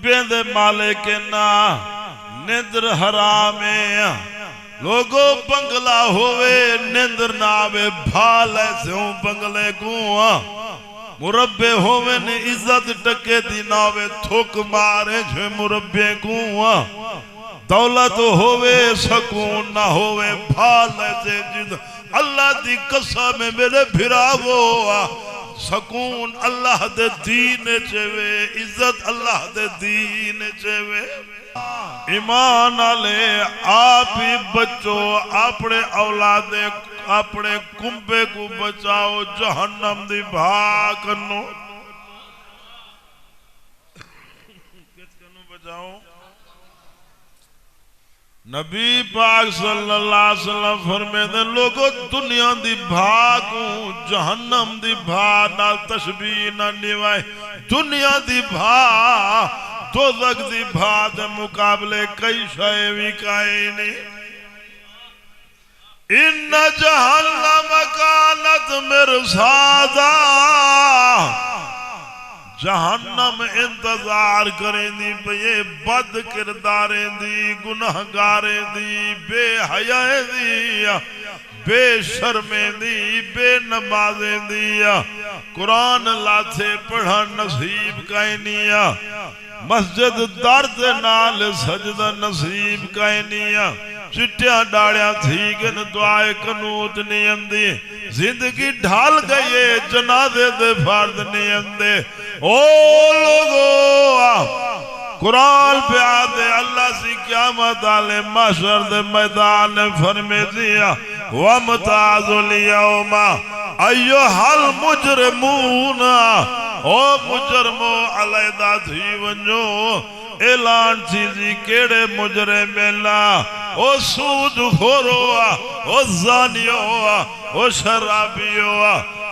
مربے دے مالک نا نندر حرام ہے لوگو بنگلہ ہوئے نندر ناوے بھال ایسے ہوں بنگلے کو مربے ہوئے نے عزت ٹکے دی ناوے تھوک مارے جو مربے کو دولت ہوئے سکون نہ ہوئے بھال ایسے جد اللہ دی قسم میرے بھراوو سکون اللہ دے دین چوے عزت اللہ دے دین چوے ایمان آلے آپ ہی بچو اپنے اولادے اپنے کنبے کو بچاؤ جہنم دی بھاگ نو کس کنو بچاؤ نبی پاک صلی اللہ علیہ وسلم فرمے دے لوگو دنیا دی بھاگوں جہنم دی بھاگ نہ تشبیح نہ نوائے دنیا دی بھاگ دوزخ دی بھاگ دے مقابلے کئی شائع بھی کائے نہیں ان جہنم کانت مرصادا جہنم انتظار کریں دی یہ بد کرداریں دی گناہگاریں دی بے حیائیں دی بے شرمیں دی بے نمازیں دی قرآن اللہ سے پڑھا نصیب کائنیا مسجد درد نال سجدہ نصیب کائنیا چٹیاں ڈاڑیاں تھی گن دعائے قنوت نہیں اندی زندگی ڈھال گئے جنازے دے فرد نہیں اندے او لوگو قرآن پہ آدھے اللہ سی قیامت آلے محشر دے میدان فرمے دیا وَمْتَازُ الْيَوْمَ اَيُّهَا الْمُجْرِمُونَ او مجرمو علیدہ تھی ونجو اعلان چیزی کیڑے مجرم اللہ او سود خوروا او زانیو او شرابیو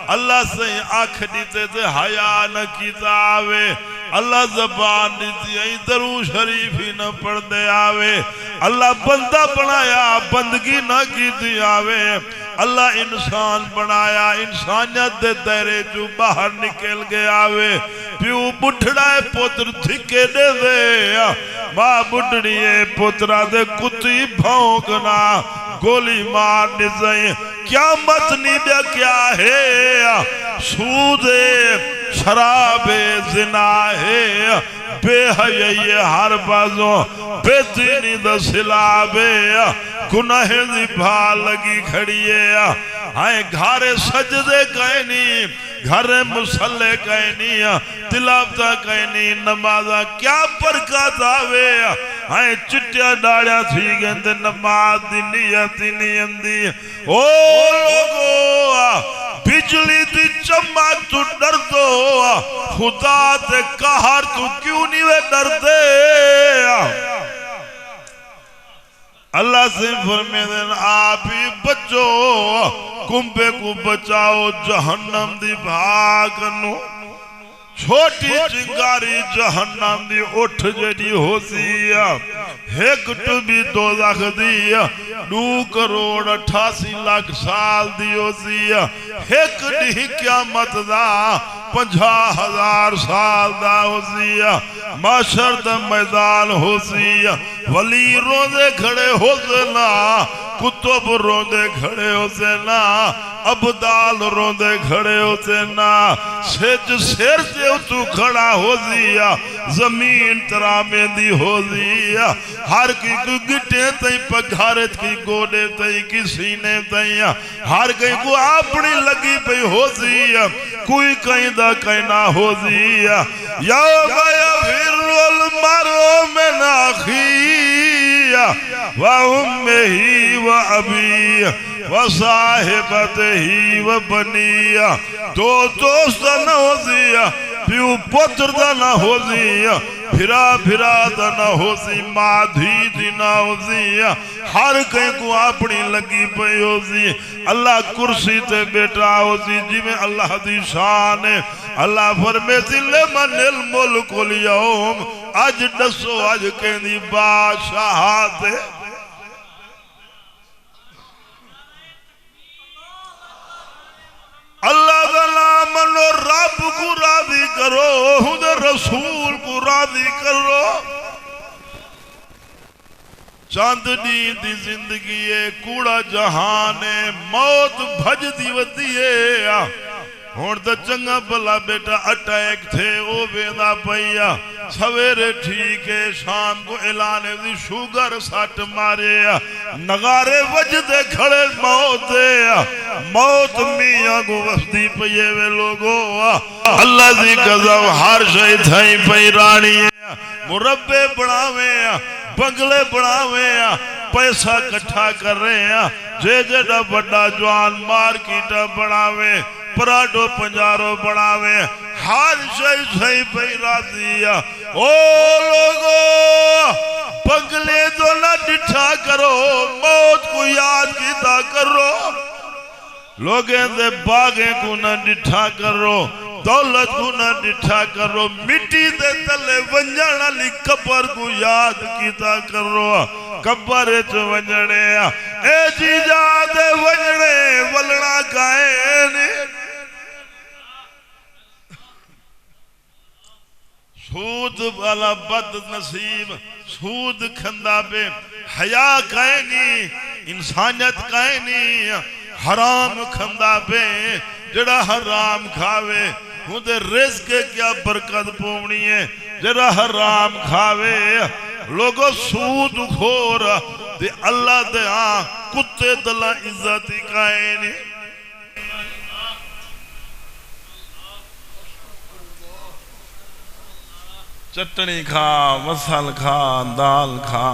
اللہ سے آنکھ دیتے تھے حیاء نہ کیتا آوے اللہ زبان دیتی ہے درو شریف ہی نہ پڑھ دے آوے اللہ بندہ بنایا بندگی نہ کیتی آوے اللہ انسان بنایا انسانیت دے دائرے جو باہر نکل گئے آوے پیو بڑھڑائے پتر تھکے دے دے ماں بڑھڑیے پترہ دے کتی بھونکنا گولی مار نزائیں کیا متنی بیا کیا ہے سود شراب زنا ہے بے حیائی ہر بازوں بے دینی دا سلابے گناہ دی بھا لگی کھڑیے آئیں گھارے سجدے کہنی گھرے مسلح کہنی تلاوتہ کہنی نمازہ کیا برکات آوے آئیں چٹیا ڈاڑیا تھی گندے نماز دی نیتی نیندی او لوگو بجلی دی چمک تو ڈر دو خدا تے قہر تو کیوں نہیں وے ڈر دے اللہ سے فرمے دن آپ ہی بچو کنبے کو بچاؤ جہنم دی بھاگنو چھوٹی چنگاری جہنم دی اٹھ جڑی ہو سی ایک ٹوبی دوزخ دی 2,88,00,000 سال دی ہو سی ایک ڈی قیامت دا 50,000 سال دا ہو سی محشر دا میدان ہو سی ولی روزے کھڑے ہو سنا کتب روندے کھڑے ہو سنا ابدال روندے کھڑے ہو سنا سج سیر سے تو کھڑا ہو دیا زمین ترامے دی ہو دیا ہر کی کو گٹے تئی پگھارت کی گوڑے تئی کی سینے تئی ہر کی کو اپنی لگی پہ ہو دیا کوئی کہیں دا کہنا ہو دیا یوم یفر المرء من اخیہ وَأُمِّهِ وَأَبِيهِ وَصَاحِبَتِهِ وَبَنِيهِ دو دوست نہ ہو دیا پیو پتر دا نہ ہو دیا پھرا دا نہ ہو دیا ماں دھی نہ ہو دیا ہر کہیں کو اپنی لگی پہ ہو دیا اللہ کرسی تے بیٹا ہو دیا جی میں اللہ دی شان ہے اللہ فرمے دی لمن الملک اليوم آج ڈسو آج کہیں دی بادشاہات ہے اللہ دا نام منو رب کو راضی کرو خود رسول کو راضی کرو چاند دی زندگی ہے کوڑا جہان ہے موت بھج دی ودی ہے ہون تو چنگا بلا بیٹا اٹیک تھے او بیدا پیا سویرے ٹھیک ہے شام کو اعلانے دی شوگر ساٹھ مارے نگارے وجدے کھڑے موت موت میاں کو وفدی پیے وے لوگو اللہ دی قضب ہر شئی تھائی پئی رانی مربے بڑھاوے بنگلے بڑھاوے پیسہ کٹھا کر رہے ہیں جے جڑا بڑا جوان مارکیٹا بڑھاوے پراڈو پنجارو بڑھاوے ہر شئی شئی پہ راضی او لوگو بنگلے تو نہ ڈٹھا کرو موت کو یاد کیتا کرو لوگیں دے باغیں کو نہ ڈٹھا کرو دولت کو نہ ڈٹھا کرو مٹی دے تلے ونجن علی قبر کو یاد کیتا کرو قبر چ ونجنے اے جی جا دے ونجنے ولنا کائے سود والا بد نصیب سود کھندا پہ حیا کائے نہیں انسانیت کائے نہیں حرام کھندا پہ جڑا حرام کھاوے ہوندے رزق کے کیا برکت پونی ہے جڑا حرام کھاوے لوگو سود خور دے اللہ دے کتے دلہ عزتی کائے نہیں چٹنی کھا مسل کھا دال کھا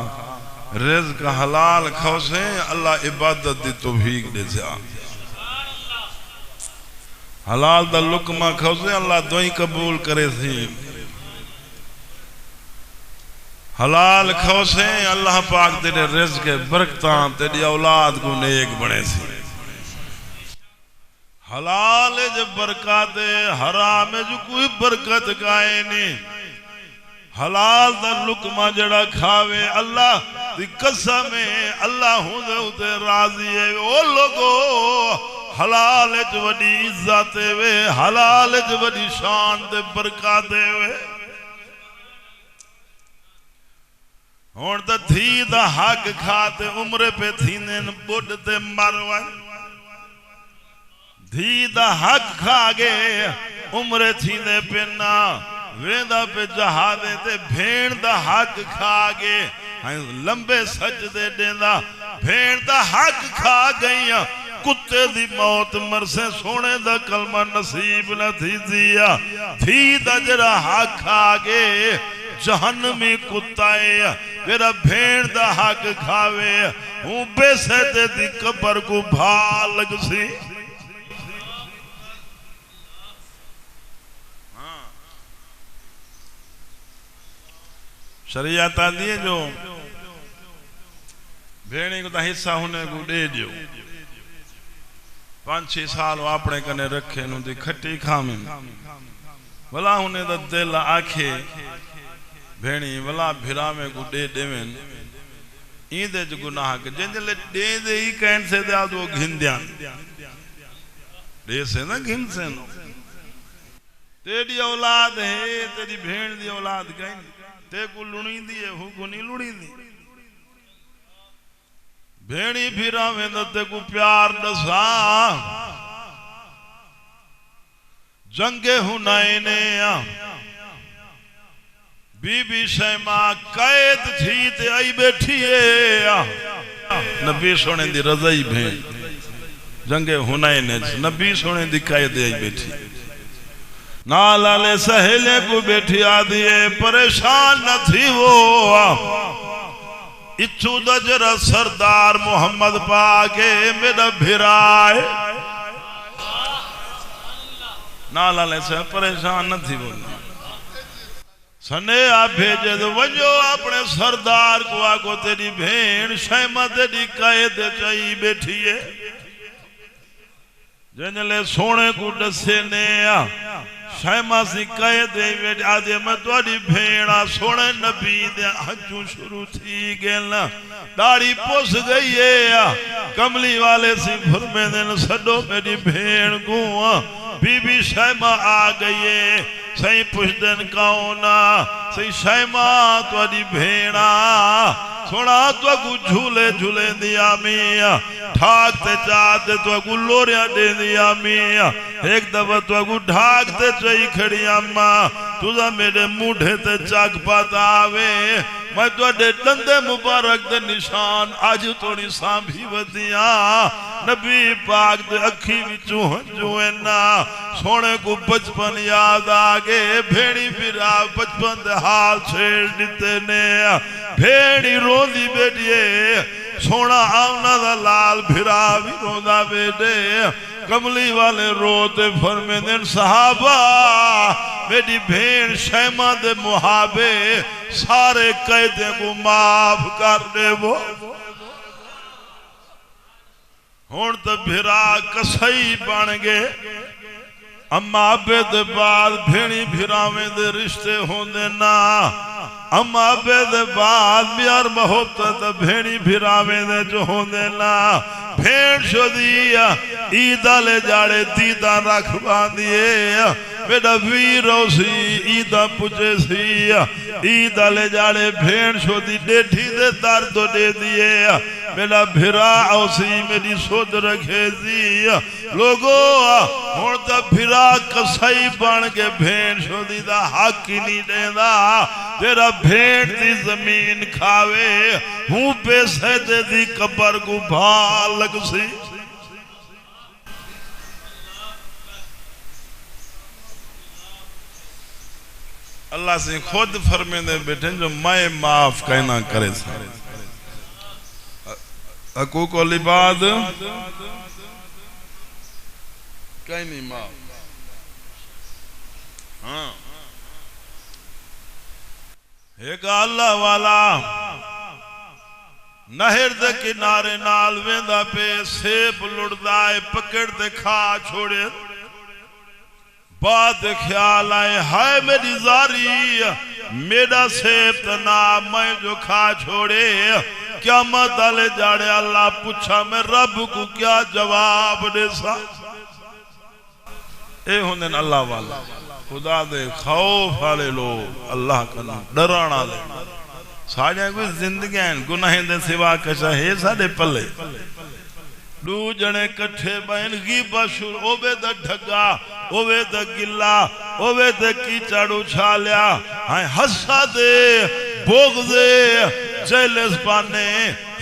رزق حلال کھو سے اللہ عبادت دی توفیق دے جا حلال دا لقمہ کھو سے اللہ دوئی قبول کرے سی حلال کھو سے اللہ پاک تیرے رزق برکتاں تیری اولاد کو نیک بنے سی حلال جو برکات حرام جو کوئی برکت گائے نہیں حلال دا لقمہ جڑا کھاوے اللہ دی قسم ہے اللہ ہوں دے راضی ہے او لوگو حلال جو وڈی عزت وے حلال جو وڈی شان دے برکات وے ہون دا تھی دا حق کھاتے عمرے پہ تھینن بڑھ تے مروائے دھی دا حق کھا گے عمرے تھینے پہ نا ویدہ پہ جہادے تے بھیڑ دا حق کھا گے لمبے سجدے دینا بھیڑ دا حق کھا گئیاں کتے دی موت مرسے سونے دا کلمہ نصیب نہ تھی دیا تھی دا جرا حق کھا گے جہنمی کتائے میرا بھیڑ دا حق کھاوے ہوں بے سیدے دی قبر کو بھال لگ سی شریعت آدھی جو بھیڑی کو تا حصہ ہونے کو دے دیو 5-6 سال اپنے کنے رکھے نو دی کھٹی کھامیں ولا ہونے دا دل آکھے بھیڑی ولا بھرامے کو دے دیویں این دے جو گناہ کے جن جلے دے دے ہی کہن سے دے آدھو گھن دیان دے سے نا گھن سے نا تیری اولاد ہے تیری بھیڑ دی اولاد کہیں تے کو لڑی دی ہے ہو کو نہیں لڑی دی بھیڑی پھرا میں تے کو پیار دسا جنگ حنینے بی بی شیما قید تھی تے آئی بیٹھی ہے نبی سونے دی رضائی بھیڑ جنگ حنینے نبی سونے دی قید آئی بیٹھی نالالے سہلے کو بیٹھی آدھیے پریشان نہ تھی وہ اچھو دجر سردار محمد پاکے میرا بھرائے نالالے سے پریشان نہ تھی وہ سنے آپ بھیجے دو وجو اپنے سردار کو آگو تیری بھین شیمہ تیری قید چاہی بیٹھی ہے جنلے سونے کو ڈسے نیا شیمہ سی قید دے آدھے میں توڑی بھیڑا سونے نبی دے ہنچوں شروع تھی گیلنا داڑی پوس گئی ہے کملی والے سی بھر میں دن سڈو میری بھیڑ کو بی بی شیمہ آ گئیے سہی پشدن کاؤنا سہی شیمہ توڑی بھیڑا سونا تو اگو جھولے جھولے دیا میاں ڈھاکتے چاہتے تو اگو لوریاں دے دیا میاں ایک دفعہ تو اگو ڈھاکتے چاہی کھڑی اماں تُزا میرے موڑھے تے چاک پاتا آوے میں تو اڈے دندے مبارک دے نشان آج توڑی سامبھی ودیاں نبی پاک دے اکھی وچوں ہنجوئنا سونے کو بچپن یاد آگے بھیڑی پھرا بچپن دے حال چھیڑ دیتے نے بھیڑی روندی بیٹھئے سونا آونا دا لال بھرا بھی روندا بیٹھے کملی والے روتے فرمے دن صحابہ میری بھین شیمہ دے محابے سارے قیدیں کو معاف کر دے وہ ہون تو بھرا کسائی بن گے اما ابے دے بعد بھینی بھراویں دے رشتے ہوں دے نا اما ابے دے بعد بیار محبت بھینی بھراویں دے جو ہوں دے نا بھین شو دیا عیدہ لے جاڑے دیدہ رکھ باندھئے میرا ویرو سی عیدہ پچھے سی عیدہ لے جاڑے بھین شو دی ڈیٹھی دے درد دے دیئے میرا بھرا اوسی میری سود رکھے دی لوگو ہونتا بھرا کسائی بان کے بھین شو دی دا حق ہی نہیں دے دا تیرا بھین دی زمین کھاوے ہوں پیسے دے دی قبر کو بھال لگ سی اللہ سے خود فرمے دے بیٹھے جو میں معاف کہنا کرے سا حقوق العباد کہیں نہیں معاف ہاں ایک اللہ والا نہر دے کنارے نال ویندہ پہ سیب لڑدائے پکڑ دے کھا چھوڑے بات خیال آئے ہائے میری زاری میرا سیب تنا میں جو کھا چھوڑے کیا مدالے جاڑے اللہ پوچھا میں رب کو کیا جواب دے سا اے ہوندن اللہ والا خدا دے خوف آلے لو اللہ کا ڈرانا دے ساجہ کوئی زندگی ہیں گناہیں دے سوا کشا ہے ساڑے پلے دو جنے کٹھے بین غیبہ شروع اوے دا ڈھگا اوے دا گلا اوے دا کیچاڑو چھالیا ہائیں حسا دے بغضے جیلس پانے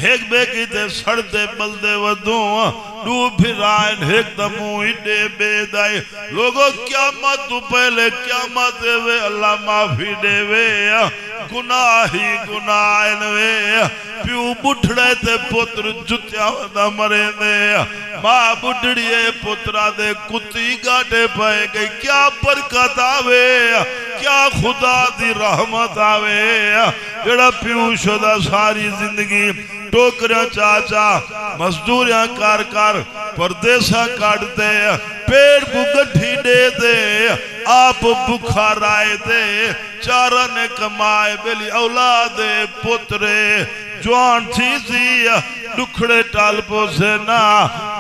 ایک بے کی تے سڑتے بلدے ودوں دو بھرائن ایک دمو ہڈے بے دائی لوگو قیامت تو پہلے قیامت دے وے اللہ معافی دے وے گناہی گناہن وے پیو بٹھڑے تے پتر جتیا ودا مرے دے ماں بٹھڑیے پترہ دے کتی گاٹے پائے گئی کیا برکت آوے کیا خدا دی رحمت آوے جڑا پیو شدہ ساری زندگی ٹوکریاں چاچا مزدوریاں کار کار پردیسہ کاٹتے پیڑ کو گٹھی دے دے آپ بکھار آئے دے چارہ نے کمائے بیلی اولاد پترے جوان تھی سی دکھڑے ٹالپوں سے نا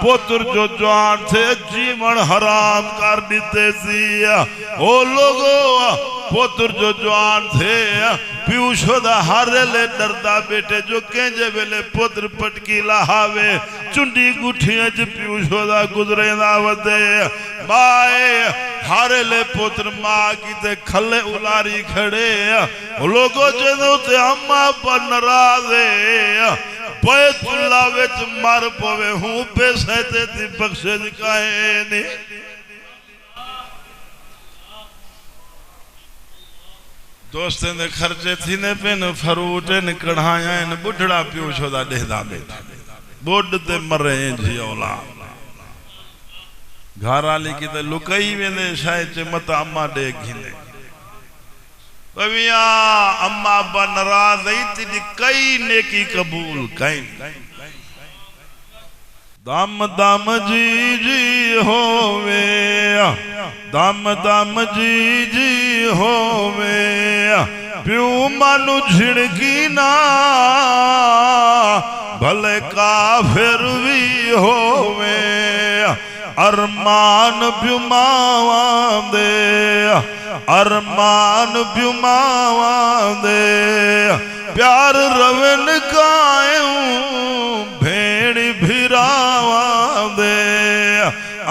پتر جو جوان تھے جیون حرام کر دیتے سی او لوگو پتر جو جوان تھے پیو شدہ ہارے لے ڈردہ بیٹے جو کینجے ویلے پتر پٹکی لاہاوے چنڈی گٹھیاں جو پیو شدہ گزرے دعوت دے مائے ہارے لے پتر ماں کی تے کھلے اولاری کھڑے لوگوں جنہوں تے اممہ پر نرازے بیت اللہ ویچ مر پوے ہوں پہ سہتے تھی بخشے دکھائے نہیں دوستیں دے خرچے تھی نے پین فروٹے نے کڑھائیں ان بڑھڑا پیو شدہ دہدہ بیٹھا بوڑھ تے مرے ہیں جی اولا گھارالی کی تے لکئی میں دے شاید چے متا اممہ دے گھنے بھویاں اممہ با نراز ہی تیری کئی نیکی قبول کئی دام دام جی جی ہووے دام دام جی جی ہووے پیو مانو جھڑکی نا بھلے کافر بھی ہووے ارمان بیماواں دے ارمان بیماواں دے پیار روین قائم بھیڑ بھراواں دے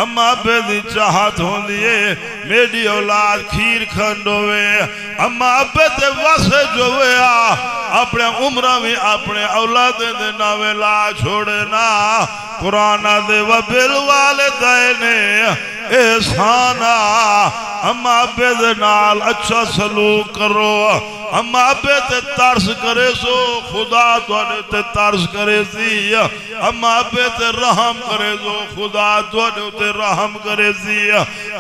اما پہ دی چاہت ہوں دیئے میری اولاد کھیر کھنڈوے اما پہ تے واسے جو ویا اپنے عمرہ میں اپنے اولاد دے ناوے لا چھوڑے نا قرآن دے وبالوالدین احسانا اما پہ دے نال اچھا سلوک کرو اما پہ تے ترس کرے سو خدا توڑے تے ترس کرے سی اما پہ تے رحم کرے سو خدا توڑے تے رحم کرے سی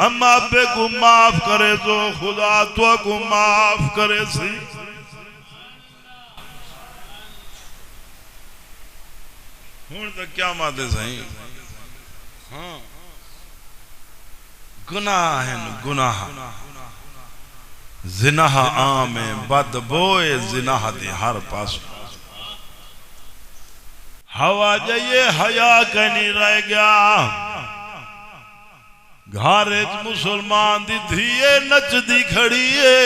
اما پہ کو معاف کرے سو خدا تو کو معاف کرے سی ہون تک کیا مادے سہیں ہاں گناہ ہیں گناہ زناہ عام بدبوئے زناہ دی ہر پاس ہوا جائیے حیا کنی رہ گیا گھارج مسلمان دی دھیے نچ دی کھڑیے